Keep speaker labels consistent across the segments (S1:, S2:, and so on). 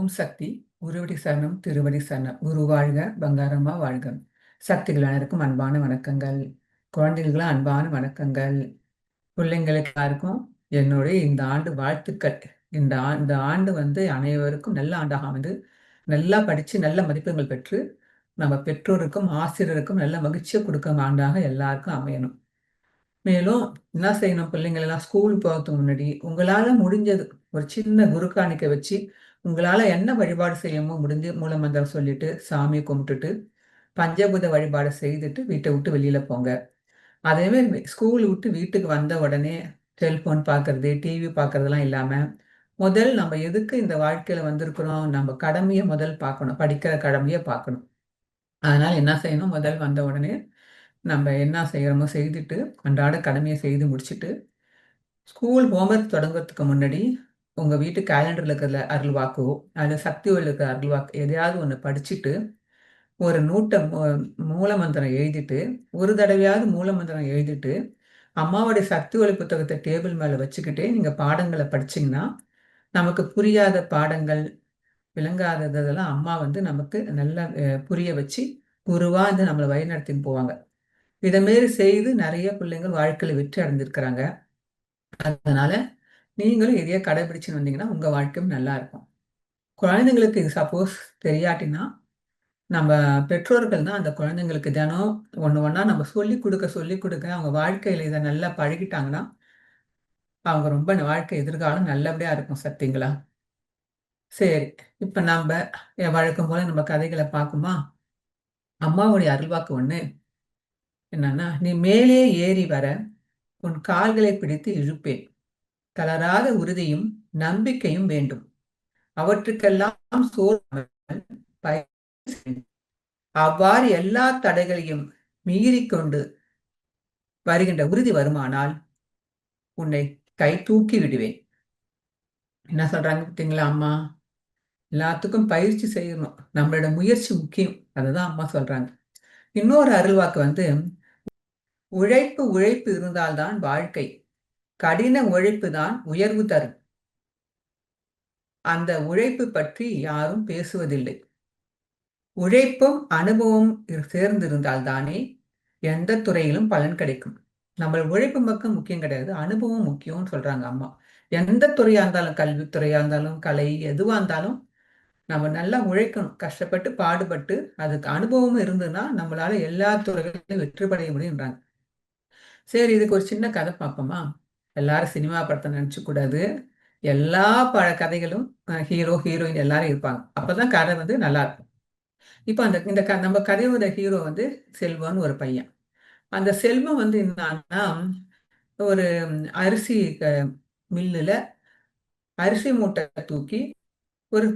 S1: ஓம் சக்தி. குருவடி சரணம், திருவடி சரணம். குரு வாழ்க, பங்காரம்மா வாழ்க. சக்திகள் அனைவருக்கும் அன்பான வணக்கங்கள். குழந்தைகளுக்கு அன்பான வணக்கங்கள். பிள்ளைங்களுக்கு எல்லாருக்கும் என்னுடைய இந்த ஆண்டு வாழ்த்துக்கள். இந்த ஆண்டு அனைவருக்கும் நல்ல ஆண்டாக அமைந்து நல்லா படிச்சு நல்ல மதிப்பெண்கள் பெற்று நம்ம பெற்றோருக்கும் ஆசிரியருக்கும் நல்ல மகிழ்ச்சியை கொடுக்கும் ஆண்டாக எல்லாருக்கும் அமையணும். மேலும் என்ன செய்யணும், பிள்ளைங்கள் எல்லாம் ஸ்கூல் போகிறதுக்கு முன்னாடி உங்களால முடிஞ்சது ஒரு சின்ன குரு காணிக்கை வச்சு உங்களால என்ன வழிபாடு செய்யணுமோ முடிஞ்சு மூலமந்திரம் சொல்லிட்டு சாமி கும்பிட்டுட்டு பஞ்சபூத வழிபாடு செய்துட்டு வீட்டை விட்டு வெளியில போங்க. அதே மாதிரி ஸ்கூல் விட்டு வீட்டுக்கு வந்த உடனே செல்போன் பார்க்கறது டிவி பார்க்கறதெல்லாம் இல்லாம முதல் நம்ம எதுக்கு இந்த வாழ்க்கையில வந்திருக்கிறோம், நம்ம கடமையை முதல் பார்க்கணும், படிக்கிற கடமையை பார்க்கணும். அதனால என்ன செய்யணும், முதல் வந்த உடனே நம்ம என்ன செய்யறோமோ செய்துட்டு அன்றாட கடமையை செய்து முடிச்சுட்டு ஸ்கூல் ஹோம்ஒர்க் தொடங்குறதுக்கு முன்னாடி உங்க வீட்டு கேலண்டர்ல இருக்கிற அருள்வாக்கோ அது சக்தி ஒளியில் இருக்கிற அருள்வாக்கு எதையாவது ஒன்று படிச்சுட்டு ஒரு நூட்டை மூலமந்திரம் எழுதிட்டு ஒரு தடவையாவது மூலமந்திரம் எழுதிட்டு அம்மாவுடைய சக்தி ஒளி புத்தகத்தை டேபிள் மேல வச்சுக்கிட்டே நீங்க பாடங்களை படிச்சீங்கன்னா நமக்கு புரியாத பாடங்கள் விளங்காததெல்லாம் அம்மா நமக்கு நல்லா புரிய வச்சு குருவா நம்மளை வழிநடத்தின்னு போவாங்க. இதை மாரி செய்து நிறைய பிள்ளைங்க வாழ்க்கையில வெற்றி அடைஞ்சிருக்கிறாங்க. அதனால நீங்களும் இதையே கடைபிடிச்சுன்னு வந்தீங்கன்னா உங்க வாழ்க்கையும் நல்லா இருக்கும். குழந்தைங்களுக்கு இது சப்போஸ் தெரியாட்டினா நம்ம பெற்றோர்கள் தான் அந்த குழந்தைங்களுக்கு தினம் ஒன்று ஒன்றா நம்ம சொல்லி கொடுக்க அவங்க வாழ்க்கையில இதை நல்லா பழகிட்டாங்கன்னா அவங்க ரொம்ப வாழ்க்கை எதிர்காலம் நல்லபடியா இருக்கும். சத்திங்களா? சரி, இப்ப நம்ம வழக்கம் போல நம்ம கதைகளை பார்க்குமா? அம்மாவுடைய அருள்வாக்கு ஒண்ணு என்னன்னா, நீ மேலே ஏறி வர உன் கால்களை பிடித்து இழுப்பேன். தளராத உறுதியும் நம்பிக்கையும் வேண்டும். அவற்றுக்கெல்லாம் சோர்வாமல் பயிற்சி செய். அவ்வாறு எல்லா தடைகளையும் மீறிக்கொண்டு வருகின்ற உறுதி வருமானால் உன்னை கை தூக்கி விடுவேன். என்ன சொல்றாங்க பார்த்தீங்களா அம்மா? எல்லாத்துக்கும் பயிற்சி செய்யணும், நம்மளோட முயற்சி முக்கியம். அதுதான் அம்மா சொல்றாங்க. இன்னொரு அருள்வாக்கு உழைப்பு உழைப்பு இருந்தால்தான் வாழ்க்கை, கடின உழைப்பு தான் உயர்வு தரும். அந்த உழைப்பு பற்றி யாரும் பேசுவதில்லை. உழைப்பும் அனுபவம் சேர்ந்திருந்தால் தானே எந்த துறையிலும் பலன் கிடைக்கும். நம்ம உழைப்பு பக்கம் முக்கியம் கிடையாது, அனுபவம் முக்கியம்னு சொல்றாங்க அம்மா. எந்த துறையா இருந்தாலும், கல்வித்துறையா இருந்தாலும், கலை எதுவா இருந்தாலும் நம்ம நல்லா உழைக்கணும், கஷ்டப்பட்டு பாடுபட்டு அதுக்கு அனுபவமும் இருந்ததுன்னா நம்மளால எல்லா துறைகளிலும் வெற்றி பெற முடியும்ன்றாங்க. சரி, இதுக்கு ஒரு சின்ன கதை பார்ப்போமா? எல்லாரும் சினிமா படத்தை நினைச்சு கூடாது. எல்லா கதைகளும் ஹீரோ ஹீரோயின் எல்லாரும் இருப்பாங்க, அப்பதான் கதை நல்லா இருக்கும். இப்ப இந்த நம்ம கதையோட ஹீரோ செல்வம்னு ஒரு பையன். அந்த செல்வம் என்னன்னா, ஒரு அரிசி மில்லுல அரிசி மூட்டை தூக்கி ஒரு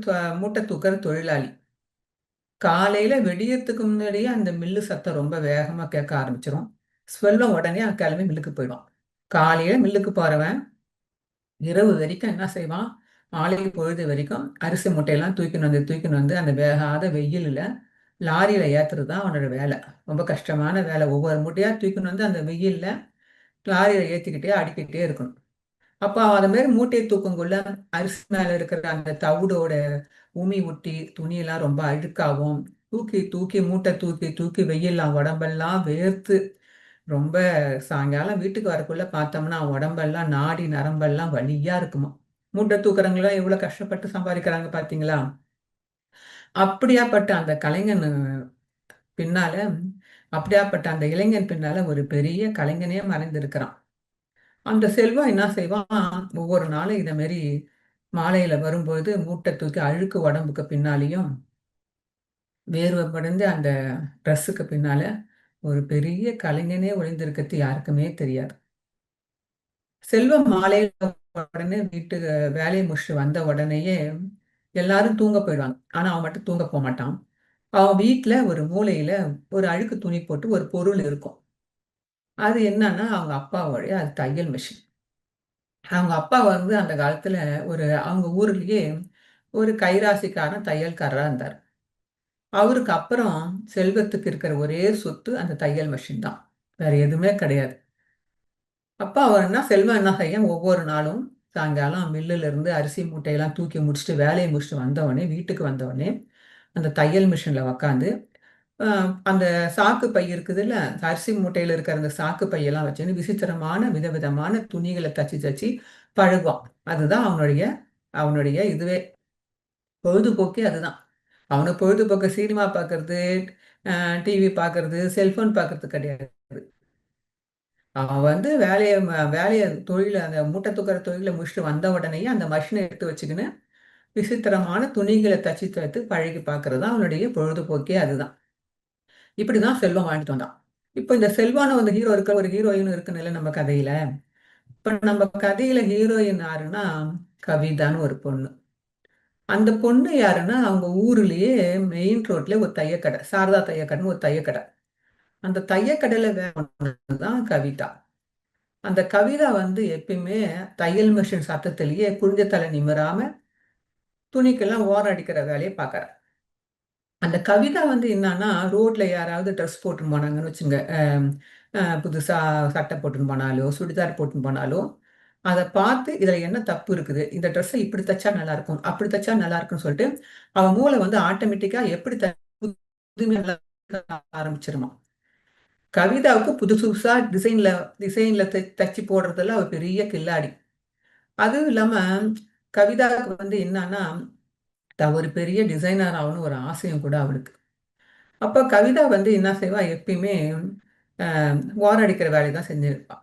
S1: மூட்டை தூக்குற தொழிலாளி. காலையில வெடியறதுக்கு முன்னாடியே அந்த மில்லு சத்தம் ரொம்ப வேகமா கேட்க ஆரம்பிச்சிடும். செல்வம் உடனே கிளம்பி மில்லுக்கு போயிடும். காலையில மில்லுக்கு போறவன் இரவு வரைக்கும் என்ன செய்வான், மாலை பொழுது வரைக்கும் அரிசி மூட்டையெல்லாம் தூக்கின்னு வந்து அந்த வேகாத வெயிலில் லாரியில ஏத்துறது தான் அவனோட வேலை. ரொம்ப கஷ்டமான வேலை. ஒவ்வொரு மூட்டையா தூக்கின்னு வந்து அந்த வெயில்ல லாரியில ஏத்திக்கிட்டே அடிக்கிட்டே இருக்கணும். அப்போ அது மாதிரி மூட்டையை தூக்கங்குள்ள அரிசி மேல இருக்கிற அந்த தவிடோட உமி ஒட்டி துணியெல்லாம் ரொம்ப அழுக்காகும். தூக்கி தூக்கி மூட்டை தூக்கி தூக்கி வெயில்லாம் உடம்பெல்லாம் வேர்த்து ரொம்ப சாயங்காலம் வீட்டுக்கு வரக்குள்ள பார்த்தோம்னா உடம்பெல்லாம் நாடி நரம்பெல்லாம் வலியா இருக்குமா. மூட்டை தூக்குறவங்களாம் எவ்வளவு கஷ்டப்பட்டு சம்பாதிக்கிறாங்க பாத்தீங்களா? அப்படியாப்பட்ட அந்த கலைஞன் பின்னால அப்படியாப்பட்ட அந்த இளைஞன் பின்னால ஒரு பெரிய கலைஞனே மறைந்திருக்கிறான். அந்த செல்வம் என்ன செய்வான், ஒவ்வொரு நாளும் இதை மாரி மாலையில வரும்போது மூட்டை தூக்கி அழுக்கு உடம்புக்கு பின்னாலையும் வேர்வை படைந்து அந்த ட்ரெஸ்ஸுக்கு பின்னால ஒரு பெரிய கலைஞனே ஒளிந்திருக்கிறது யாருக்குமே தெரியாது. செல்வம் மாலையில உடனே வீட்டுக்கு வேலையை முடிச்சுட்டு வந்த உடனேயே எல்லாரும் தூங்க போயிடுவாங்க. ஆனா அவன் மட்டும் தூங்க போக மாட்டான். அவன் வீட்டுல ஒரு மூலையில ஒரு அழுக்கு துணி போட்டு ஒரு பொருள் இருக்கும். அது என்னன்னா அவங்க அப்பாவோடைய அது தையல் மிஷின். அவங்க அப்பா அந்த காலத்துல அவங்க ஊர்லயே ஒரு கைராசிக்காரன் தையல்காரரா இருந்தார். அவருக்கு அப்புறம் செல்வத்துக்கு இருக்கிற ஒரே சொத்து அந்த தையல் மிஷின் தான், வேற எதுவுமே கிடையாது. அப்பா அவர் செல்வம் என்ன செய்ய ஒவ்வொரு நாளும் சாயங்காலம் மில்லுல இருந்து அரிசி மூட்டையெல்லாம் தூக்கி முடிச்சுட்டு வேலையை முடிச்சுட்டு வந்தவொடனே வீட்டுக்கு வந்தவொடனே அந்த தையல் மிஷினில் உக்காந்து அந்த சாக்கு பை இருக்குதுல்ல, அரிசி மூட்டையில் இருக்கிற அந்த சாக்கு பையெல்லாம் வச்சுன்னு விசித்திரமான விதவிதமான துணிகளை தச்சு தச்சு பழகுவான். அதுதான் அவனுடைய அவனுடைய இதுவே பொழுதுபோக்கே அதுதான். அவனுக்கு பொழுதுபோக்கு சினிமா பார்க்கறது, டிவி பார்க்கறது, செல்போன் பார்க்கறது கிடையாது. அவன் வந்து வேலையை தொழில அந்த மூட்டை தூக்குற தொழிலை முடிச்சுட்டு வந்த உடனேயே அந்த மஷினை எடுத்து வச்சுக்கின்னு விசித்திரமான துணிகளை தச்சு தத்து பழகி பார்க்கறது தான் அவனுடைய பொழுதுபோக்கே அதுதான். இப்படிதான் செல்வம் வாழ்ந்துட்டு வந்தான். இப்போ இந்த செல்வான வந்து ஹீரோ இருக்க ஒரு ஹீரோயின் இருக்குன்னு நம்ம கதையில. இப்ப நம்ம கதையில ஹீரோயின் யாருன்னா கவிதான்னு ஒரு பொண்ணு. அந்த பொண்ணு யாருன்னா அவங்க ஊர்லயே மெயின் ரோட்ல ஒரு தையக்கடை, சாரதா தையக்கடைன்னு ஒரு தையக்கடை. அந்த தையக்கடையில தான் கவிதா. அந்த கவிதா வந்து எப்பயுமே தையல் மிஷின் சத்தத்திலேயே குனிஞ்ச தலை நிமிராம துணிக்கெல்லாம் ஓரம் அடிக்கிற வேலையை பார்க்கறா. அந்த கவிதா வந்து என்னன்னா ரோட்ல யாராவது ட்ரெஸ் போட்டுன்னு போனாங்கன்னு வச்சுங்க, புதுசா சட்டை போட்டுன்னு போனாலோ சுடிதார் போட்டுன்னு போனாலோ அதை பார்த்து இதுல என்ன தப்பு இருக்குது, இந்த ட்ரெஸ்ஸை இப்படி தச்சா நல்லா இருக்கும் அப்படி தச்சா நல்லா இருக்கும்னு சொல்லிட்டு அவன் மூளை வந்து ஆட்டோமேட்டிக்கா எப்படி புதுமையா ஆரம்பிச்சிருமா. கவிதாவுக்கு புதுசு புதுசா டிசைன்ல டிசைன்ல தச்சு போடுறதுல அவ பெரிய கில்லாடி. அதுவும் இல்லாம கவிதாவுக்கு வந்து என்னன்னா ஒரு பெரிய டிசைனர் ஆகணும் ஒரு ஆசையும் கூட அவளுக்கு. அப்ப கவிதா வந்து என்ன செய்வா, எப்பயுமே ஓரம் அடிக்கிற வேலையை தான் செஞ்சிருப்பா.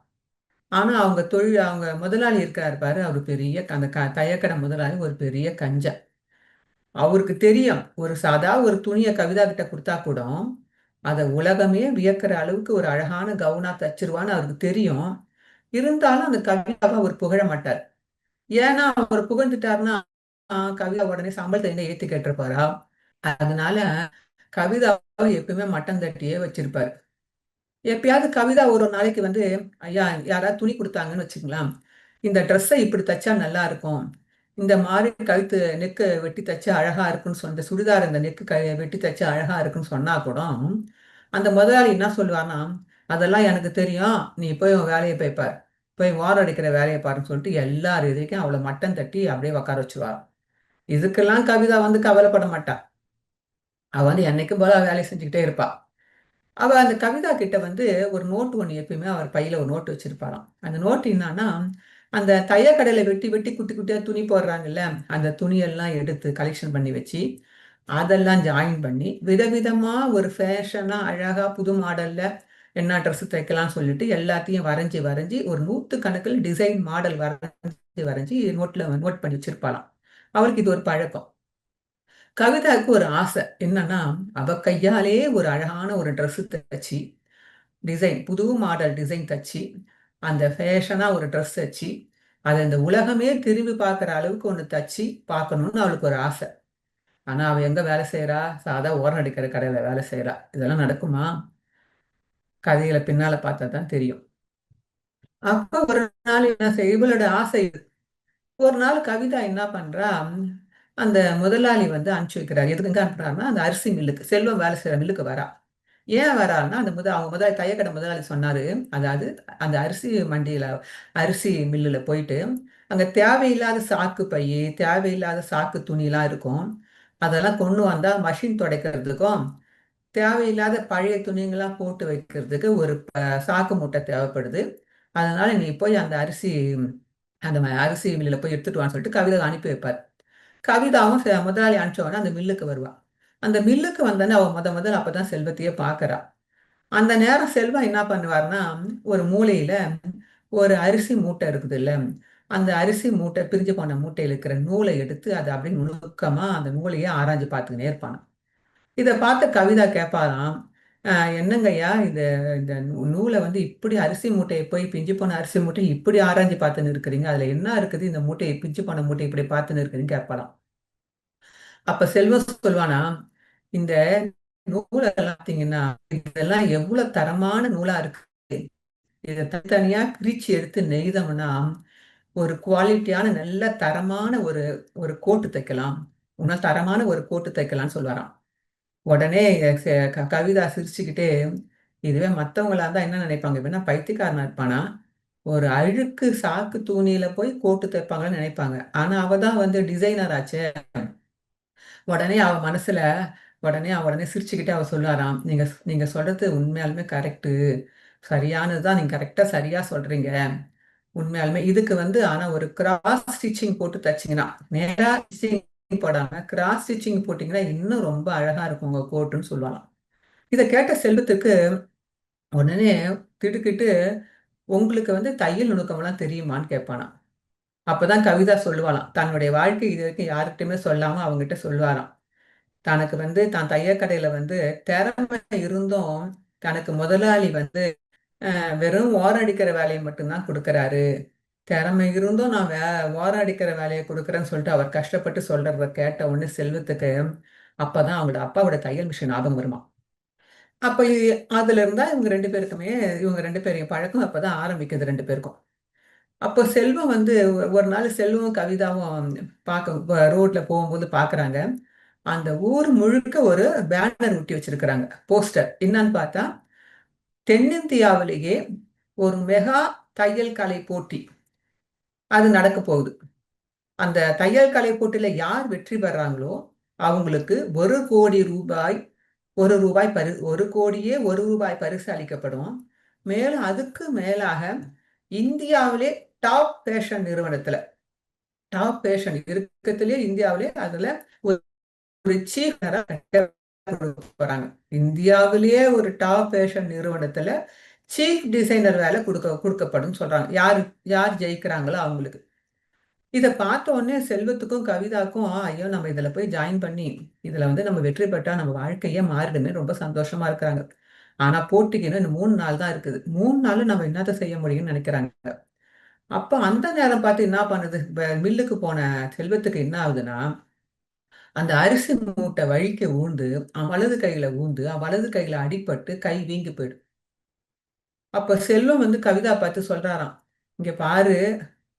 S1: ஆனா அவங்க அவங்க முதலாளி இருக்காரு பாரு, அவரு பெரிய அந்த தையக்கடை முதலாளி ஒரு பெரிய கஞ்ச. அவருக்கு தெரியும் ஒரு சாதா ஒரு துணியை கவிதா கிட்ட கொடுத்தா கூட அதை உலகமே வியக்கிற அளவுக்கு ஒரு அழகான கவுனா தச்சிருவான்னு அவருக்கு தெரியும். இருந்தாலும் அந்த கவிதாவை அவர் புகழ மாட்டார். ஏன்னா அவர் புகழ்ந்துட்டாருன்னா கவிதா உடனே சம்பளத்தை என்ன ஏத்தி கேட்டிருப்பாரா. அதனால கவிதாவை எப்பயுமே மட்டம் தட்டியே வச்சிருப்பாரு. எப்பயாவது கவிதா ஒரு நாளைக்கு வந்து, ஐயா யாராவது துணி கொடுத்தாங்கன்னு வச்சுக்கலாம், இந்த ட்ரெஸ்ஸை இப்படி தச்சா நல்லா இருக்கும், இந்த மாதிரி கழுத்து நெக்கு வெட்டி தச்சா அழகா இருக்குன்னு சொன்ன சுடிதார் இந்த நெக்கு வெட்டி தச்சா அழகா இருக்குன்னு சொன்னா கூட அந்த முதலாளி என்ன சொல்லுவார்னா, அதெல்லாம் எனக்கு தெரியும், நீ போய் உன் வேலையை போய்ப்பார், போய் ஓரம் அடிக்கிற வேலையை பாருன்னு சொல்லிட்டு எல்லார் எதிர்க்கும் அவளை மட்டம் தட்டி அப்படியே உட்கார வச்சுருவா. இதுக்கெல்லாம் கவிதா வந்து கவலைப்பட மாட்டா. அவ வந்து என்னைக்கும் போல வேலையை செஞ்சுக்கிட்டே இருப்பா. அவ அந்த கவிதா கிட்ட வந்து ஒரு நோட்டு ஒண்ணு எப்பயுமே அவர் பையில ஒரு நோட்டு வச்சிருப்பாராம். அந்த நோட்டு என்னன்னா, அந்த தையக்கடையில வெட்டி வெட்டி குட்டி குட்டியா துணி போடுறாங்கல்ல, அந்த துணியெல்லாம் எடுத்து கலெக்ஷன் பண்ணி வச்சு அதெல்லாம் ஜாயின் பண்ணி விதவிதமா ஒரு ஃபேஷனா அழகா புது மாடல்ல என்ன ட்ரெஸ் தைக்கலாம்னு சொல்லிட்டு எல்லாத்தையும் வரைஞ்சி வரைஞ்சி ஒரு நூத்துக்கணக்கில் டிசைன் மாடல் வரைஞ்சி வரைஞ்சி நோட் பண்ணி வச்சிருப்பாளாம். அவளுக்கு இது ஒரு பழக்கம். கவிதாவுக்கு ஒரு ஆசை என்னன்னா, அவ கையாலே ஒரு அழகான ஒரு ட்ரெஸ் தச்சு டிசைன் புது மாடல் டிசைன் தச்சு அந்த ஃபேஷனா ஒரு ட்ரெஸ் தச்சு அதை இந்த உலகமே திரும்பி பார்க்குற அளவுக்கு ஒன்று தச்சு பார்க்கணும்னு அவளுக்கு ஒரு ஆசை. ஆனா அவ எங்க வேலை செய்யறா, சாதா ஓரம் அடிக்கிற கடையில வேலை செய்யறா. இதெல்லாம் நடக்குமா? கதையில பின்னால பார்த்தா தான் தெரியும். அப்ப ஒரு நாள் என்ன செய்ய, இவளோட ஆசை இது. ஒரு நாள் கவிதா என்ன பண்றா, அந்த முதலாளி வந்து அனுப்பிச்சு வைக்கிறார். எதுக்குங்க அனுப்புறாருன்னா அந்த அரிசி மில்லுக்கு, செல்வம் வேலை செய்யற மில்லுக்கு வரா. ஏன் வராருன்னா அந்த அவங்க முதலாளி தையக்கடை முதலாளி சொன்னாரு, அதாவது அந்த அரிசி மண்டியில அரிசி மில்லுல போயிட்டு அங்க தேவையில்லாத சாக்கு பை, தேவையில்லாத சாக்கு துணிலாம் இருக்கும், அதெல்லாம் கொண்டு வந்தா மஷின் துடைக்கிறதுக்கும் தேவையில்லாத பழைய துணிங்கெல்லாம் போட்டு வைக்கிறதுக்கு ஒரு சாக்கு மூட்டை தேவைப்படுது. அதனால நீ போய் அந்த அரிசி மில்லுல போய் எடுத்துட்டு வான்னு சொல்லிட்டு கவிதை அனுப்பி வைப்பார். கவிதாவும் முதலாளி அனுப்பிச்ச உடனே அந்த மில்லுக்கு வருவா. அந்த மில்லுக்கு வந்தோடனே அவ முதல் அப்பதான் செல்வத்தையே பார்க்கறா. அந்த நேரம் செல்வம் என்ன பண்ணுவார்னா, ஒரு மூலையில ஒரு அரிசி மூட்டை இருக்குது இல்ல, அந்த அரிசி மூட்டை பிரிஞ்சு போன மூட்டையில இருக்கிற நூலை எடுத்து அதை அப்படியே நுணுக்கமா அந்த நூலையே ஆராய்ஞ்சு பார்த்துக்கினே இருப்பான். இதை பார்த்த கவிதா கேட்பாராம், என்னங்கய்யா இது, இந்த நூலை வந்து இப்படி அரிசி மூட்டையை போய் பிஞ்சு போன அரிசி மூட்டை இப்படி ஆராய்ஞ்சு பார்த்துன்னு இருக்கிறீங்க, அதுல என்ன இருக்குது இந்த மூட்டையை பிஞ்சு போன மூட்டை இப்படி பார்த்துன்னு இருக்கிறீங்கன்னு கேட்பாராம். அப்ப செல்வம் சொல்வானா, இந்த நூலை பார்த்தீங்கன்னா இதெல்லாம் எவ்வளவு தரமான நூலா இருக்கு, இதை தனித்தனியா பிரிச்சு எடுத்து நெய்தோம்னா ஒரு குவாலிட்டியான நல்ல தரமான ஒரு ஒரு கோட்டு தைக்கலாம், இன்னும் தரமான ஒரு கோட்டு தைக்கலாம்னு சொல்லுவாராம். உடனே கவிதா சிரிச்சுக்கிட்டே, இதுவே மத்தவங்களா இருந்தா என்ன நினைப்பாங்க, இவனா பைத்தியக்காரனா இருப்பானா, ஒரு அழுக்கு சாக்கு துணியில போய் கோட்டு தைப்பாங்கன்னு நினைப்பாங்க. ஆனா அவ தான் வந்து டிசைனர் ஆச்சே. உடனே அவ மனசுல உடனே சிரிச்சுக்கிட்டே அவ சொல்லாராம், நீங்க நீங்க சொல்றது உண்மையாலுமே கரெக்டு, சரியானதுதான், நீங்க கரெக்டா சரியா சொல்றீங்க. உண்மையாலுமே இதுக்கு வந்து ஆனா ஒரு கிராஸ் ஸ்டிச்சிங் போட்டு தச்சீங்கன்னா, நேரா ஸ்டிச்சிங் போடாம கிராஸ் ஸ்டிச்சிங் போட்டீங்கன்னா இன்னும் ரொம்ப அழகா இருக்கும் உங்க கோட்டுன்னு சொல்லுவாங்க. இதை கேட்ட செல்வத்துக்கு உடனே திடுக்கிட்டு, உங்களுக்கு வந்து தையல் நுணுக்கம்லாம் தெரியுமான்னு கேட்பானா. அப்பதான் கவிதா சொல்லுவாளாம், தன்னுடைய வாழ்க்கை இது வரைக்கும் யாருக்கிட்டுமே சொல்லாம அவங்ககிட்ட சொல்லுவாராம். தனக்கு வந்து தான் தையல் கடையில வந்து திறமை இருந்தும் தனக்கு முதலாளி வந்து வெறும் ஓரம் அடிக்கிற வேலையை மட்டும்தான் கொடுக்கறாரு. திறமை இருந்தும் நான் ஓரம் அடிக்கிற வேலையை கொடுக்குறேன்னு சொல்லிட்டு அவர் கஷ்டப்பட்டு சொல்றத கேட்ட உடனே செல்வத்துக்கு அப்பதான் அவங்களோட அப்பாவோட தையல் மிஷின் ஞாபகம் வருமா. அப்ப அதுல இருந்தா இவங்க ரெண்டு பேரையும் பழக்கம் அப்பதான் ஆரம்பிக்குது ரெண்டு பேருக்கும். அப்போ செல்வம் வந்து ஒரு நாள் செல்வம் கவிதாவும் பார்க்க ரோட்ல போகும்போது பாக்குறாங்க. அந்த ஊர் முழுக்க ஒரு பேனர் ஒட்டி வச்சிருக்கிறாங்க, போஸ்டர். என்னன்னு பார்த்தா, தென்னிந்தியாவிலேயே ஒரு மெகா தையல் கலை போட்டி அது நடக்க போகுது. அந்த தையல் கலை போட்டியில யார் வெற்றி பெறாங்களோ அவங்களுக்கு 1 கோடி ரூபாய், 1 கோடியே 1 ரூபாய் பரிசு அளிக்கப்படும். மேலும் அதுக்கு மேலாக இந்தியாவிலே டாப் ஃபேஷன் நிறுவனத்துல, டாப் ஃபேஷன் இருக்கத்திலே இந்தியாவிலே அதுல ஒரு சீஃப் போறாங்க. இந்தியாவிலேயே ஒரு டாப் ஃபேஷன் நிறுவனத்துல சீஃப் டிசைனர் வேலை கொடுக்கப்படும் சொல்றாங்க. யார் யார் ஜெயிக்கிறாங்களோ அவங்களுக்கு. இதை பார்த்த உடனே செல்வத்துக்கும் கவிதாக்கும், ஐயோ நம்ம இதுல போய் ஜாயின் பண்ணி இதுல வந்து நம்ம வெற்றி பெற்றா நம்ம வாழ்க்கையே மாறிடுமே, ரொம்ப சந்தோஷமா இருக்கிறாங்க. ஆனா போட்டிக்கு இன்னும் 3 நாள் தான் இருக்குது. 3 நாள் நம்ம என்னத்த செய்ய முடியும்னு நினைக்கிறாங்க. அப்ப அந்த நேரம் பார்த்து என்ன பண்ணுது, மில்லுக்கு போன செல்வத்துக்கு என்ன ஆகுதுன்னா, அந்த அரிசி மூட்டை வழிக்கு ஊந்து அவன் வலது கையில ஊந்து அவன் வலது கையில அடிபட்டு கை வீங்கி போயிடும். அப்ப செல்வம் வந்து கவிதா பார்த்து சொல்றாராம், இங்க பாரு,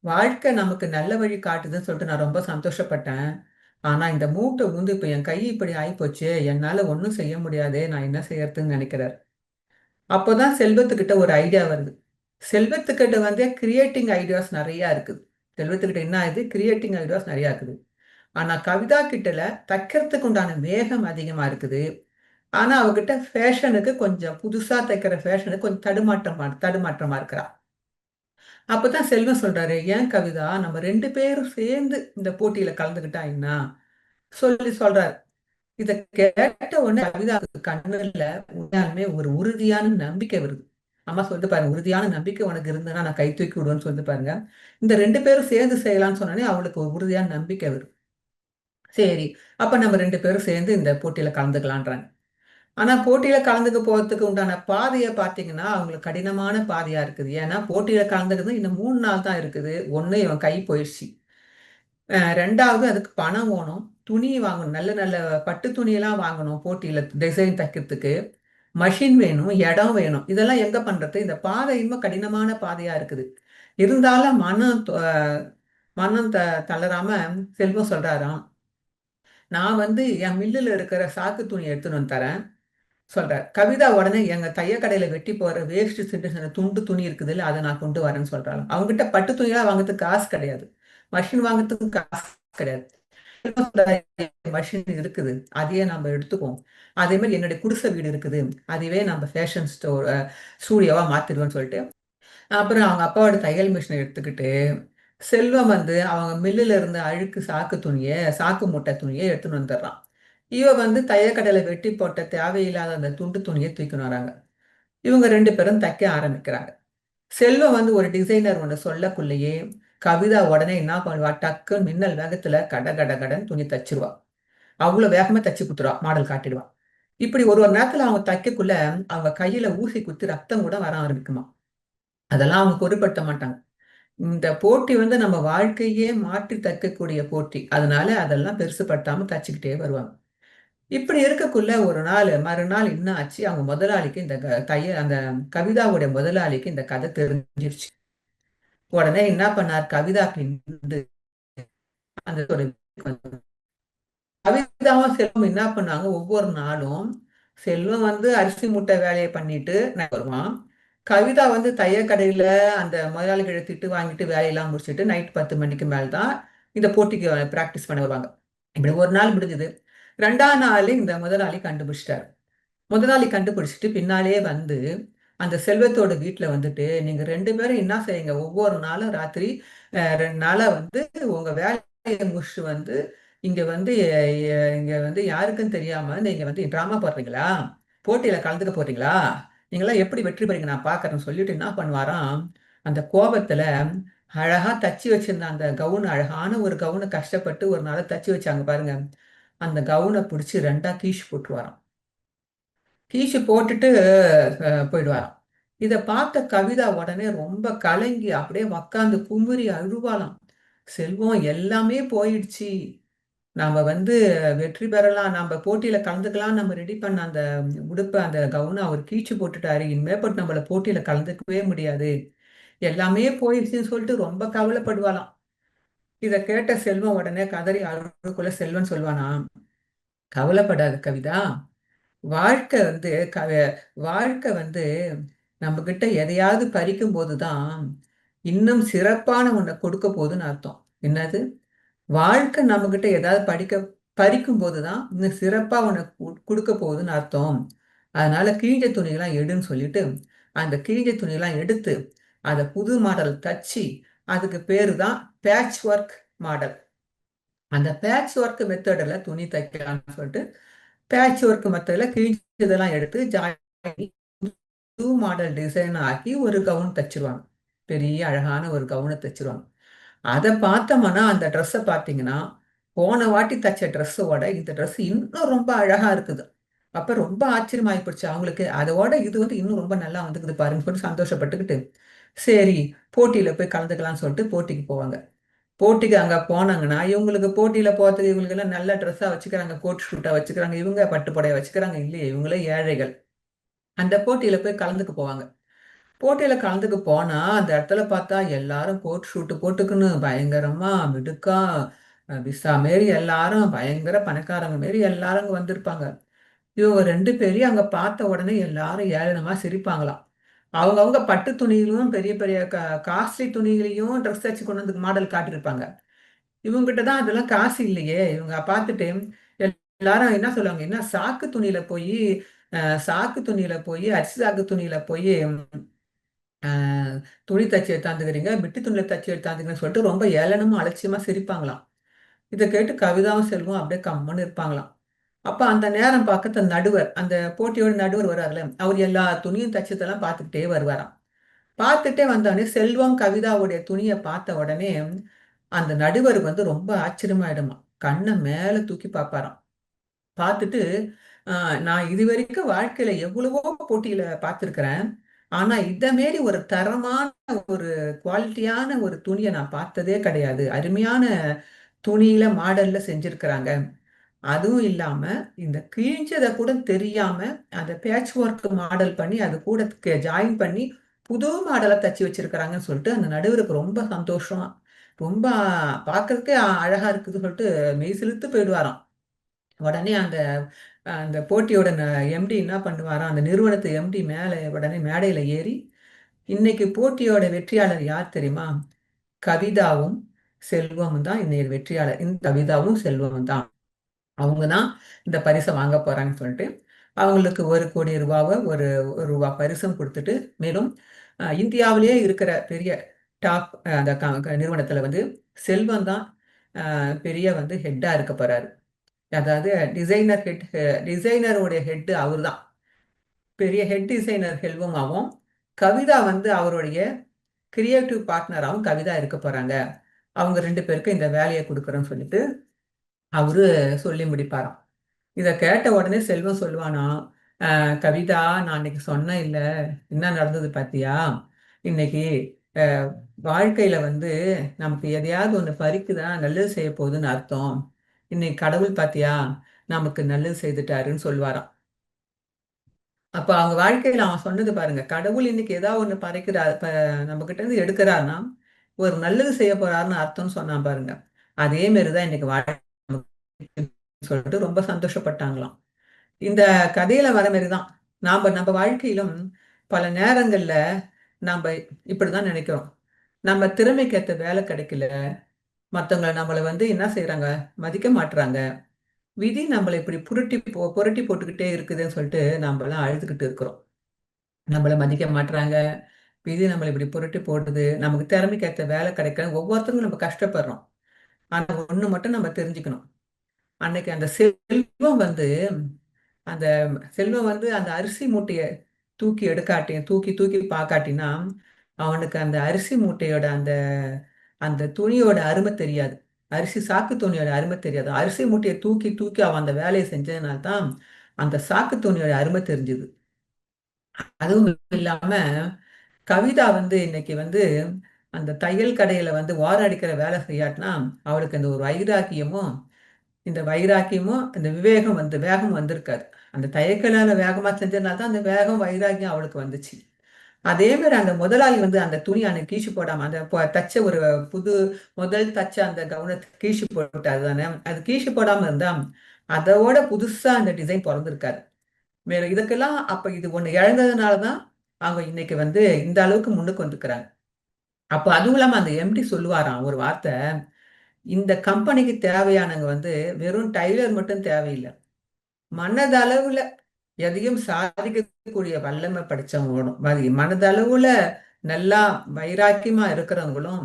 S1: வாழ்க்கை நமக்கு நல்ல வழி காட்டுதுன்னு சொல்லிட்டு நான் ரொம்ப சந்தோஷப்பட்டேன். ஆனா இந்த மூட்டை ஊந்து இப்ப என் கை இப்படி ஆயிப்போச்சு, என்னால ஒண்ணும் செய்ய முடியாதே, நான் என்ன செய்யறதுன்னு நினைக்கிறார். அப்போதான் செல்வத்துக்கிட்ட ஒரு ஐடியா வருது. செல்வத்துக்கிட்ட வந்து கிரியேட்டிங் ஐடியாஸ் நிறைய இருக்குது. செல்வத்துக்கிட்ட என்ன ஆகுது, கிரியேட்டிங் ஐடியாஸ் நிறைய இருக்குது. ஆனா கவிதா கிட்டல தைக்கிறதுக்கு உண்டான வேகம் அதிகமா இருக்குது. ஆனா அவகிட்ட ஃபேஷனுக்கு கொஞ்சம் புதுசா தைக்கிற ஃபேஷனுக்கு கொஞ்சம் தடுமாற்றமா இருக்கிறா. அப்பதான் செல்வம் சொல்றாரு, ஏன் கவிதா நம்ம 2 பேரும் சேர்ந்து இந்த போட்டியில கலந்துக்கிட்டா என்ன சொல்லி சொல்றாரு. இத கேட்ட உடனே கவிதாவுக்கு கண்ணுல உண்மையாலுமே ஒரு உறுதியான நம்பிக்கை வருது. அம்மா சொல்லிட்டு பாருங்க, உறுதியான நம்பிக்கை உனக்கு இருந்ததுன்னா நான் கை தூக்கி விடுவேன்னு சொல்லிட்டு பாருங்க. இந்த 2 பேரும் சேர்ந்து செய்யலாம்னு சொன்னோடனே அவளுக்கு ஒரு உறுதியான நம்பிக்கை வரும். சரி, அப்ப நம்ம 2 பேரும் சேர்ந்து இந்த போட்டியில கலந்துக்கலான்றாங்க. ஆனா போட்டியில கலந்துக்க போறதுக்கு உண்டான பாதையை பார்த்தீங்கன்னா அவங்களுக்கு கடினமான பாதையா இருக்குது. ஏன்னா போட்டியில கலந்துக்கிறது இன்னும் 3 நாள் தான் இருக்குது. ஒண்ணு இவன் கை போயிடுச்சு. ரெண்டாவது அதுக்கு பணம் வேணும், துணி வாங்கணும், நல்ல நல்ல பட்டு துணியெல்லாம் வாங்கணும், போட்டியில டிசைன் தைக்கிறதுக்கு மஷின் வேணும், இடம் வேணும். இதெல்லாம் எங்க பண்றது? இந்த பாதை இன்னும் கடினமான பாதையா இருக்குது. இருந்தாலும் மனம் தளராம செல்வம் சொல்றாராம், நான் வந்து என் மில்லுல இருக்கிற சாக்கு துணி எடுத்துன்னு வந்து தரேன் சொல்றார். கவிதா உடனே எங்க தையக்கடையில வெட்டி போற வேஸ்ட் துண்டு துணி இருக்குது இல்ல, அதை நான் கொண்டு வரேன்னு சொல்றாங்க. அவங்ககிட்ட பட்டு துணியெல்லாம் வாங்குறதுக்கு காசு கிடையாது, மஷின் வாங்குறதுக்கு காசு கிடையாது. மஷின் இருக்குது, அதையே நம்ம எடுத்துக்குவோம். அதே மாதிரி என்னுடைய குடிசை வீடு இருக்குது, அதுவே நம்ம ஃபேஷன் ஸ்டூடியோவா மாத்திடுவோம்னு சொல்லிட்டு அப்புறம் அவங்க அப்பாவோட தையல் மிஷினை எடுத்துக்கிட்டு செல்வம் வந்து அவங்க மில்லுல இருந்து அழுக்கு சாக்கு மூட்டை துணியை எடுத்துன்னு வந்துடுறான். இவ வந்து தையக்கடையில வெட்டி போட்ட தேவையில்லாத அந்த துண்டு துணியை தூக்கின்னு வராங்க. இவங்க 2 பேரும் தைக்க ஆரம்பிக்கிறாங்க. செல்வம் வந்து ஒரு டிசைனர் ஒண்ணு சொல்லக்குள்ளேயே கவிதா உடனே என்ன பண்ணுவா, டக்கு மின்னல் வேகத்துல கட கட கடன் துணி தச்சிருவா. அவ்வளவு வேகமா தச்சு குத்துருவா, மாடல் காட்டிடுவா. இப்படி ஒரு ஒரு நேரத்துல அவங்க தைக்கக்குள்ள அவங்க கையில ஊசி குத்தி ரத்தம் கூட வர ஆரம்பிக்குமா. அதெல்லாம் அவங்க பொருட்படுத்த மாட்டாங்க. இந்த போட்டி வந்து நம்ம வாழ்க்கையே மாற்றி தைக்கக்கூடிய போட்டி, அதனால அதெல்லாம் பெருசுப்படுத்தாம தச்சுக்கிட்டே வருவாங்க. இப்படி இருக்கக்குள்ள ஒரு நாள் மறுநாள் என்ன ஆச்சு, அவங்க முதலாளிக்கு இந்த அந்த கவிதாவுடைய முதலாளிக்கு இந்த கதை தெரிஞ்சிருச்சு. உடனே என்ன பண்ணார், கவிதாக்கு அந்த கவிதாவும் செல்வம் என்ன பண்ணாங்க, ஒவ்வொரு நாளும் செல்வம் வந்து அரிசி மூட்டை வேலையை பண்ணிட்டு வருவான். கவிதா வந்து தையல் கடையில அந்த முதலாளிகளை திட்டு வாங்கிட்டு வேலையெல்லாம் முடிச்சுட்டு நைட் 10 மணிக்கு மேல் தான் இந்த போட்டிக்கு பிராக்டிஸ் பண்ண வருவாங்க. இப்படி ஒரு நாள் முடிஞ்சது. 2ஆம் நாள் இந்த முதலாளி கண்டுபிடிச்சிட்டாரு. முதலாளி கண்டுபிடிச்சிட்டு பின்னாலேயே வந்து அந்த செல்வத்தோட வீட்டுல வந்துட்டு, நீங்க 2 பேரும் என்ன செய்யுங்க, ஒவ்வொரு நாளும் ராத்திரி 2 நாளா வந்து உங்க வேலையை முடிச்சுட்டு வந்து இங்க வந்து இங்க வந்து யாருக்கும் தெரியாம நீங்க வந்து டிராமா போடுறீங்களா, போட்டியில கலந்துக்க போறீங்களா, நீங்களாம் எப்படி வெற்றி பெறீங்க நான் பாக்குறேன்னு சொல்லிட்டு என்ன பண்ணுவாராம், அந்த கோபத்துல அழகா தச்சு வச்சிருந்த அந்த கவுன், அழகான ஒரு கவுனை கஷ்டப்பட்டு ஒரு நாள் தச்சு வச்சாங்க பாருங்க, அந்த கவுனை பிடிச்சி 2ஆ கீழ் போட்டுருவாராம். கீச்சு போட்டுட்டு போயிடுவாராம். இத பார்த்த கவிதா உடனே ரொம்ப கலங்கி அப்படியே உக்காந்து குமுறி அழுவாளாம். செல்வம் எல்லாமே போயிடுச்சு. நாம வந்து வெற்றி பெறலாம். நம்ம போட்டியில கலந்துக்கலாம். நம்ம ரெடி பண்ண அந்த உடுப்ப, அந்த கவுன அவர் கீச்சு போட்டுட்டாரு. இனிமேப்பட்டு நம்மள போட்டியில கலந்துக்கவே முடியாது. எல்லாமே போயிடுச்சுன்னு சொல்லிட்டு ரொம்ப கவலைப்படுவாளாம். இத கேட்ட செல்வம் உடனே கதறி அழுறதுக்குள்ள செல்வன் சொல்வானாம், "கவலைப்படாத கவிதா. வாழ்க்கை வந்து வாழ்க்கை வந்து நம்மகிட்ட எதையாவது பறிக்கும் போதுதான் இன்னும் சிறப்பான ஒண்ண கொடுக்க போகுதுன்னு அர்த்தம்." என்னது? வாழ்க்கை நம்மகிட்ட ஏதாவது பறிக்கும் போதுதான் இன்னும் சிறப்பா ஒண்ணு கொடுக்க போகுதுன்னு அர்த்தம். அதனால கிழிஞ்ச துணியெல்லாம் எடுன்னு சொல்லிட்டு அந்த கிழிஞ்ச துணியெல்லாம் எடுத்து அதை புது மாடல் தச்சு, அதுக்கு பேரு தான் பேட்ச் ஒர்க் மாடல். அந்த பேட்ச் ஒர்க் மெத்தட்ல துணி தைக்கலாம்னு சொல்லிட்டு பேட்ச் ஒர்க் மெத்தட்ல கிழிஞ்சதெல்லாம் எடுத்து ஜாயின் பண்ணி புது மாடல் டிசைன் ஆக்கி ஒரு கவுன் தச்சிருவாங்க. பெரிய அழகான ஒரு கவுனை தச்சிருவாங்க. அதை பார்த்தோம்னா அந்த ட்ரெஸ்ஸை பார்த்தீங்கன்னா, போன வாட்டி தச்ச ட்ரெஸ்ஸோட இந்த ட்ரெஸ் இன்னும் ரொம்ப அழகா இருக்குது. அப்ப ரொம்ப ஆச்சரியமாயி போச்சு அவங்களுக்கு. அதோட இது வந்து இன்னும் ரொம்ப நல்லா வந்துக்குது பாருன்னு சொல்லிட்டு சந்தோஷப்பட்டுக்கிட்டு, சரி போட்டியில போய் கலந்துக்கலாம்னு சொல்லிட்டு போட்டிக்கு போவாங்க. போட்டிக்கு அங்க போனாங்கன்னா, இவங்களுக்கு போட்டியில போறதுக்கு இவங்களுக்கு எல்லாம் நல்ல ட்ரெஸ்ஸா வச்சுக்கிறாங்க. கோட் ஷூட்டா வச்சுக்கிறாங்க. இவங்க பட்டு புடவைய வச்சுக்கிறாங்க. இல்லையே, இவங்களே ஏழைகள். அந்த போட்டியில போய் கலந்துக்க போவாங்க. போட்டியில கலந்துக்க போனா, அந்த இடத்துல பார்த்தா எல்லாரும் கோட் ஷூட் போட்டுக்குன்னு பயங்கரமா மிடுக்கா விசா மாரி எல்லாரும் பயங்கர பணக்காரங்க மாரி எல்லாரும் அங்க வந்திருப்பாங்க. இவங்க 2 பேரையும் அங்க பார்த்த உடனே எல்லாரும் ஏளனமா சிரிப்பாங்களாம். அவங்கவங்க பட்டு துணியிலும் பெரிய பெரிய காஸ்ட்லி துணிகளையும் ட்ரெஸ் தச்சு கொண்டு வந்து மாடல் காட்டியிருப்பாங்க. இவங்ககிட்ட தான் அதெல்லாம் காசு இல்லையே. இவங்க பார்த்துட்டு எல்லாரும் என்ன சொல்லுவாங்க, என்ன சாக்கு துணியில போயி சாக்கு துணியில போயி, அரிசி சாக்கு துணியில போயி அ துணி தச்சு எடுத்தாந்துக்கிறீங்க, பிட்டு துணியில தச்சு எடுத்தாந்துக்கிறீங்கன்னு சொல்லிட்டு ரொம்ப ஏளனமா, அலட்சியமா சிரிப்பாங்களாம். இத கேட்டு கவிதாவும், செல்வம் அப்படியே கம்முன்னு இருப்பாங்களாம். அப்ப அந்த நேரம் பக்கத்துல நடுவர், அந்த போட்டியோட நடுவர் வரார்ல, அவர் எல்லா துணியும் தச்சதெல்லாம் பார்த்துக்கிட்டே வருவாராம். பார்த்துட்டே வந்தோனே செல்வம் கவிதாவுடைய துணிய பார்த்த உடனே, அந்த நடுவருக்கு வந்து ரொம்ப ஆச்சரியமாயிடுமா. கண்ண மேல தூக்கி பார்ப்பாராம். பார்த்துட்டு, "அ நான் இதுவரைக்கும் வாழ்க்கையில எவ்வளவோ போட்டியில பார்த்துருக்கிறேன். ஆனா இத மேரி ஒரு தரமான, ஒரு குவாலிட்டியான ஒரு துணிய நான் பார்த்ததே கிடையாது. அருமையான துணியில மாடல்ல செஞ்சிருக்கிறாங்க. அதுவும் இல்லாம, இந்த கிழிஞ்சத கூட தெரியாம, அந்த பேட்ச் ஒர்க் மாடல் பண்ணி, அது கூட ஜாயின் பண்ணி, புது மாடலா தச்சு வச்சிருக்கிறாங்கன்னு சொல்லிட்டு, அந்த நடுவருக்கு ரொம்ப சந்தோஷம். ரொம்ப பார்க்கறதுக்கே அழகா இருக்குதுன்னு சொல்லிட்டு மெய் சிலுத்து போயிடுவாராம். உடனே அந்த அந்த போட்டியோட எம்டி என்ன பண்ணுவாராம், அந்த நிறுவனத்து எம்டி மேல உடனே மேடையில ஏறி, "இன்னைக்கு போட்டியோட வெற்றியாளர் யார் தெரியுமா? கவிதாவும், செல்வமும் தான் இன்னைய வெற்றியாளர். இந்த கவிதாவும், செல்வமும் தான்." அவங்க தான் இந்த பரிச வாங்க போறாங்கன்னு சொல்லிட்டு, அவங்களுக்கு ரூ. 1,00,00,000 ஒரு ரூ. 1 பரிசும் குடுத்துட்டு, மேலும் இந்தியாவிலேயே இருக்கிற பெரிய டாப் அந்த நிறுவனத்தில வந்து செல்வம் தான் பெரிய வந்து ஹெட்டா இருக்க போறாரு. அதாவது டிசைனருடைய ஹெட் அவரு தான். பெரிய ஹெட் டிசைனர் செல்வமாவும், கவிதா வந்து அவருடைய கிரியேட்டிவ் பார்ட்னராவும் கவிதா இருக்க போறாங்க. அவங்க 2 பேருக்கும் இந்த வேலைய குடுக்குறோம்னு சொல்லிட்டு, அவரு சொல்லி முடிப்பாராம். இத கேட்ட உடனே செல்வம் சொல்லுவானாம், கவிதா, நான் அன்னைக்கு சொன்னேன் இல்ல, என்ன நடந்தது பாத்தியா? இன்னைக்கு அ வாழ்க்கையில வந்து நமக்கு எதையாவது ஒண்ணு பறிக்குதா, நல்லது செய்ய போகுதுன்னு அர்த்தம். இன்னைக்கு கடவுள் பாத்தியா, நமக்கு நல்லது செய்துட்டாருன்னு" சொல்லுவாராம். அப்ப அவங்க வாழ்க்கையில அவன் சொன்னது பாருங்க, கடவுள் இன்னைக்கு ஏதாவது ஒண்ணு பறிக்கிறார், நம்மகிட்ட இருந்து எடுக்கிறார்னா, ஒரு நல்லது செய்ய போறாருன்னு அர்த்தம்னு சொன்னான் பாருங்க. அதே மாரி தான் இன்னைக்கு சொல்லிட்டு ரொம்ப சந்தோஷப்பட்டாங்களாம். இந்த கதையில வர மாரி தான். நம்ம வாழ்க்கையிலும் பல நேரங்கள்ல நாம இப்படிதான் நினைக்கிறோம். நம்ம திறமைக்கு ஏத்த வேலை கிடைக்கல. மத்தவங்க நம்மள என்ன செய்றாங்க? மதிக்க மாட்றாங்க. விதி நம்மள இப்படி புரட்டி போட்டுக்கிட்டே இருக்குதுன்னு சொல்லிட்டு நாமெல்லாம் அழுதுகிட்டு இருக்கிறோம். நம்மள மதிக்க மாட்றாங்க. விதி நம்மள இப்படி புரட்டி போடுது. நமக்கு திறமைக்கு ஏத்த வேலை கிடைக்கல. ஒவ்வொருத்தரும் நம்ம கஷ்டப்படுறோம். ஆனா ஒண்ணு மட்டும் நம்ம தெரிஞ்சுக்கணும். அன்னைக்கு அந்த அந்த செல்வம் அந்த அரிசி மூட்டைய தூக்கி தூக்கி பார்க்காட்டினா, அவனுக்கு அந்த அரிசி மூட்டையோட அந்த அந்த துணியோட அருமை தெரியாது. அரிசி சாக்கு துணியோட அருமை தெரியாது. அரிசி மூட்டைய தூக்கி தூக்கி அவன் அந்த வேலைய செஞ்சதுனால தான், அந்த சாக்கு துணியோட அருமை தெரிஞ்சது. அதுவும் இல்லாம, கவிதா இன்னைக்கு அந்த தையல் கடையில ஓரம் அடிக்கிற வேலை செய்யாட்டினா, அவளுக்கு அந்த ஒரு வைராக்கியமும், இந்த விவேகம் வேகம் வந்திருக்காது. அந்த தையக்கலால வேகமா செஞ்சதுனால தான் அந்த வேகம், வைராக்கியம் அவளுக்கு வந்துச்சு. அதே மாரி அந்த முதலாளி அந்த துணி அன்னைக்கு கீச்சு போடாம, அந்த தச்ச ஒரு புது முதல் தச்ச அந்த கவுன கீச்சு போட்டாரு தானே! அது கீச்சு போடாம இருந்தா, அதோட புதுசா அந்த டிசைன் பொறந்திருக்காது. வேற இதுக்கெல்லாம் அப்ப இது ஒண்ணு இழந்ததுனால தான், அவங்க இன்னைக்கு இந்த அளவுக்கு முன்னுக்கு வந்துருக்கிறாங்க. அப்ப அதுவும் இல்லாம அந்த எம்டி சொல்லுவாராம் ஒரு வார்த்த, "இந்த கம்பெனிக்கு தேவையானவங்க வெறும் டைலர் மட்டும் தேவையில்ல. மனதளவுல எதையும் சாதிக்கக்கூடிய வல்லமை படைச்சவங்களும், மனதளவுல நல்லா வைராக்கியமா இருக்கிறவங்களும்,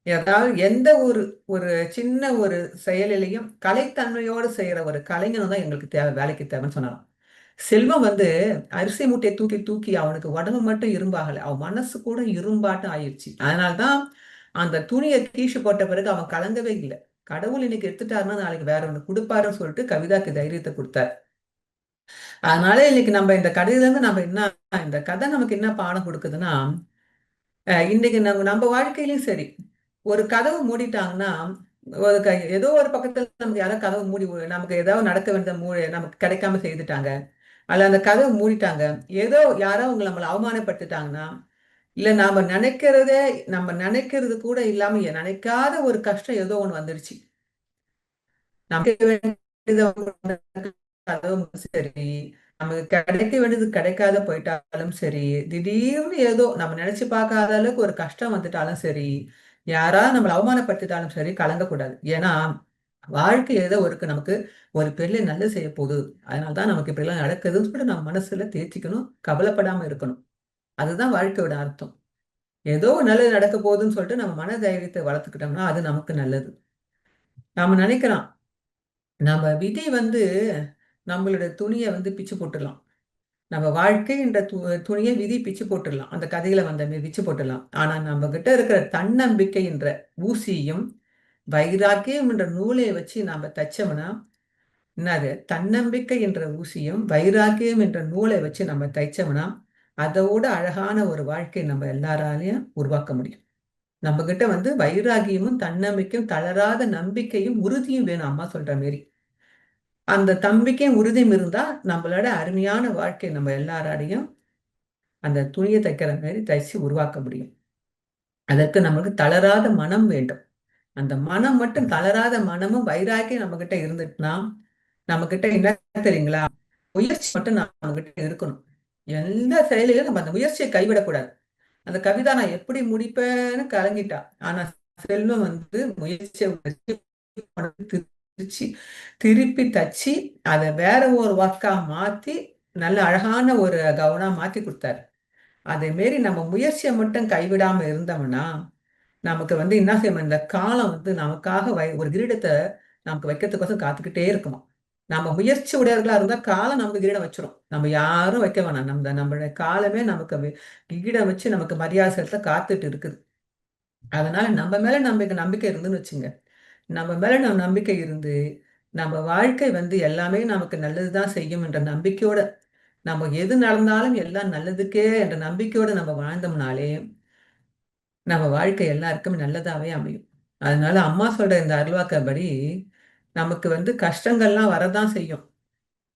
S1: ஏதாவது எந்த ஒரு ஒரு சின்ன ஒரு செயலிலையும் கலைத்தன்மையோடு செய்யற ஒரு கலைஞனும் தான் எங்களுக்கு தேவை, வேலைக்கு தேவைன்னு சொன்னாராம். செல்வம் அரிசி மூட்டைய தூக்கி தூக்கி அவனுக்கு உடம்பு மட்டும் இரும்பாகல. அவன் மனசு கூட இரும்பாட்டம் ஆயிருச்சு. அதனால்தான் அந்த துணிய கீழு போட்ட பிறகு அவன் கலங்கவே இல்ல. கடவுள் இன்னைக்கு எடுத்துட்டாருன்னா, நாளைக்கு வேற ஒண்ணு குடுப்பாருன்னு சொல்லிட்டு கவிதாக்கு தைரியத்த குடுத்தார். அதனால இன்னைக்கு நம்ம இந்த கதையிலருந்து நம்ம இந்த கதை நமக்கு என்ன பாடம் குடுக்குதுன்னா, இன்னைக்கு நம்ம நம்ம வாழ்க்கையிலயும் சரி, ஒரு கதவு மூடிட்டாங்கன்னா, ஒரு ஏதோ ஒரு பக்கத்துல நமக்கு யாரோ கதவு நமக்கு ஏதாவது நடக்க வேண்டியது நமக்கு கிடைக்காம செய்துட்டாங்க. அல்ல அந்த கதவு மூடிட்டாங்க. ஏதோ யாரோ நம்மள அவமானப்படுத்திட்டாங்கன்னா, இல்ல நம்ம நினைக்கிறது கூட இல்லாம நினைக்காத ஒரு கஷ்டம் ஏதோ ஒண்ணு வந்துருச்சு. நமக்கு வேண்டியது சரி, நமக்கு கிடைக்க வேண்டியது கிடைக்காத போயிட்டாலும் சரி, திடீர்னு ஏதோ நம்ம நினைச்சு பார்க்காத அளவுக்கு ஒரு கஷ்டம் வந்துட்டாலும் சரி, யாராவது நம்மள அவமானப்படுத்திட்டாலும் சரி, கலங்கக்கூடாது. ஏன்னா, வாழ்க்கை ஏதோ நமக்கு ஒரு பெரிய நல்லது செய்ய போகுது. அதனால தான் நமக்கு இப்படிலாம் நடக்குதுன்னு சொல்லிட்டு நம்ம மனசுல தேத்திக்கணும். கவலைப்படாம இருக்கணும். அதுதான் வாழ்க்கையோட அர்த்தம். ஏதோ ஒரு நல்லது நடக்க போகுதுன்னு சொல்லிட்டு நம்ம மன தைரியத்தை வளர்த்துக்கிட்டோம்னா, அது நமக்கு நல்லது. நாம நினைக்கலாம், நம்ம விதி நம்மளுடைய துணிய பிச்சு போட்டுறலாம். நம்ம வாழ்க்கைன்ற துணிய விதி பிச்சு போட்டுறலாம். அந்த கதையில வந்த மாரி பிச்சு போட்டுறலாம். ஆனா நம்ம கிட்ட இருக்கிற தன்னம்பிக்கை என்ற ஊசியும், வைராக்கியம் என்ற நூலை வச்சு நாம தச்சோம்னா, என்னது தன்னம்பிக்கை என்ற ஊசியும், வைராக்கியம் என்ற நூலை வச்சு நம்ம தைச்சோம்னா, அதோட அழகான ஒரு வாழ்க்கை நம்ம எல்லாராலயும் உருவாக்க முடியும். நம்மகிட்ட வைராகியமும், தன்னம்பிக்கையும், தளராத நம்பிக்கையும், உறுதியும் வேணும் அம்மா சொல்ற மாரி. அந்த தம்பிக்கையும், உறுதியும் இருந்தா நம்மளோட அருமையான வாழ்க்கை நம்ம எல்லாராலயும் அந்த துணிய தைக்கிற மாரி தைச்சு உருவாக்க முடியும். அதற்கு நமக்கு தளராத மனம் வேண்டும். அந்த மனம் மட்டும் தளராத மனமும், வைராக்கியம் நம்மகிட்ட இருந்துட்டுனா, நம்மகிட்ட என்ன தெரியுங்களா? முயற்சி மட்டும் நம்மகிட்ட இருக்கணும். எந்த செயலிலும் நம்ம அந்த முயற்சிய கைவிடக்கூடாது. அந்த கவிதா நான் எப்படி முடிப்பேன்னு கலங்கிட்டா. ஆனா செல்வம் முயற்சிய திருச்சி திருப்பி தச்சு, அத வேற ஒரு ஒர்க்கா மாத்தி, நல்ல அழகான ஒரு கவுனா மாத்தி குடுத்தாரு. அதே மாரி நம்ம முயற்சிய மட்டும் கைவிடாம இருந்தோம்னா, நமக்கு என்ன செய்யும், இந்த காலம் நமக்காக ஒரு கிரீடத்த நமக்கு வைக்கிறதுக்கோசரம் காத்துக்கிட்டே இருக்குமாம். நம்ம முயற்சி உடையவர்களா இருந்தா காலம் நமக்கு கிரீடம் வச்சுரும். நம்ம யாரும் வைக்க வேணாம். நம்மளுடைய காலமே நமக்கு கிரீடம் வச்சு நமக்கு மரியாதை செலுத்த காத்துட்டு இருக்குது. அதனால நம்ம மேல நம்பிக்கை நம்பிக்கை இருந்துன்னு வச்சுங்க. நம்ம மேல நம்பிக்கை இருந்து, நம்ம வாழ்க்கை எல்லாமே நமக்கு நல்லது தான் செய்யும் என்ற நம்பிக்கையோட, நம்ம எது நடந்தாலும் எல்லாம் நல்லதுக்கே என்ற நம்பிக்கையோட நம்ம வாழ்ந்தோம்னாலே, நம்ம வாழ்க்கை எல்லாருக்கும் நல்லதாவே அமையும். அதனால அம்மா சொல்ற இந்த அருள்வாக்குப்படி, நமக்கு கஷ்டங்கள்லாம் வரதான் செய்யும்.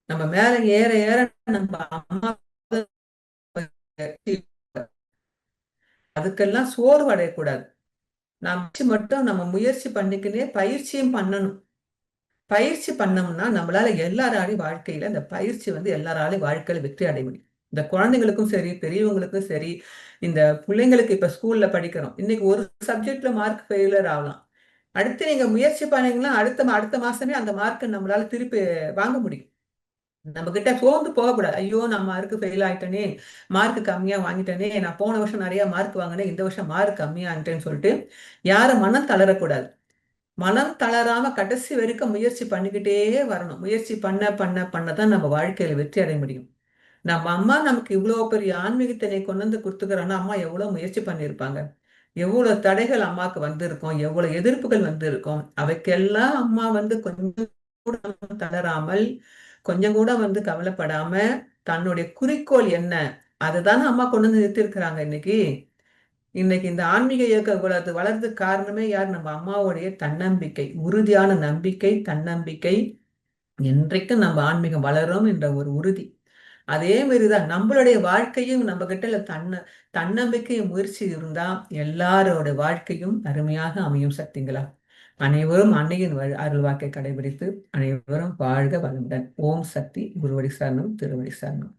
S1: நம்ம மேல ஏற ஏற நம்ம அம்மா அதுக்கெல்லாம் சோர்வு அடையக்கூடாது. மட்டும் நம்ம முயற்சி பண்ணிக்கினே பயிற்சியும் பண்ணணும். பயிற்சி பண்ணோம்னா, நம்மளால எல்லாராலயும் வாழ்க்கையில இந்த பயிற்சி எல்லாராலயும் வாழ்க்கையில வெற்றி அடைய முடியும். இந்த குழந்தைங்களுக்கும் சரி, பெரியவங்களுக்கும் சரி, இந்த பிள்ளைங்களுக்கு இப்ப ஸ்கூல்ல படிக்கிறோம். இன்னைக்கு ஒரு சப்ஜெக்ட்ல மார்க் ஃபெயிலியர் ஆகலாம். அடுத்து நீங்க முயற்சி பண்ணீங்கன்னா, அடுத்த மாசமே அந்த மார்க் நம்மளால திருப்பி வாங்க முடியும். நம்ம கிட்ட சோர்ந்து போகக்கூடாது. ஐயோ! நான் மார்க் ஃபெயில் ஆயிட்டேனே! மார்க் கம்மியா வாங்கிட்டேனே! நான் போன வருஷம் நெறைய மார்க் வாங்கினேன். இந்த வருஷம் மார்க் கம்மியான்ட்டேன்னு சொல்லிட்டு, யாரும் மனம் தளரக்கூடாது. மனம் தளராம கடைசி வரைக்கும் முயற்சி பண்ணிக்கிட்டே வரணும். முயற்சி பண்ண தான் நம்ம வாழ்க்கையில வெற்றி அடைய முடியும். நம்ம அம்மா நமக்கு இவ்ளோ பெரிய ஆன்மீகத்தினை கொண்டு வந்து குடுத்துக்கிறான்னா, அம்மா எவ்ளோ முயற்சி பண்ணியிருப்பாங்க. எவ்ளோ தடைகள் அம்மாக்கு வந்திருக்கும். எவ்ளோ எதிர்ப்புகள் வந்திருக்கும். அவைக்கெல்லாம் அம்மா வந்து கொஞ்சம் கூட தளராமல், கொஞ்சம் கூட வந்து கவலைப்படாம, தன்னுடைய குறிக்கோள் என்ன? அதுதானே அம்மா கொண்டு வந்து நிறுத்தியிருக்கிறாங்க இன்னைக்கு. இன்னைக்கு இந்த ஆன்மீக இயக்கம் இவ்வளவு வளர்றதுக்கு காரணமே யார்? நம்ம அம்மாவுடைய தன்னம்பிக்கை. உறுதியான நம்பிக்கை, தன்னம்பிக்கை. என்றைக்கும் நம்ம ஆன்மீகம் வளரும் என்ற ஒரு உறுதி. அதே மாரிதான் நம்மளுடைய வாழ்க்கையும் நம்ம கிட்ட தன்னம்பிக்கையும் முயற்சி இருந்தா எல்லாரோட வாழ்க்கையும் அருமையாக அமையும் சக்திங்களா. அனைவரும் அன்னையின் அருள்வாக்கை கடைபிடித்து அனைவரும் வாழ்க வளமுடன். ஓம் சக்தி. குருவடி சரணம், திருவடி சரணம்.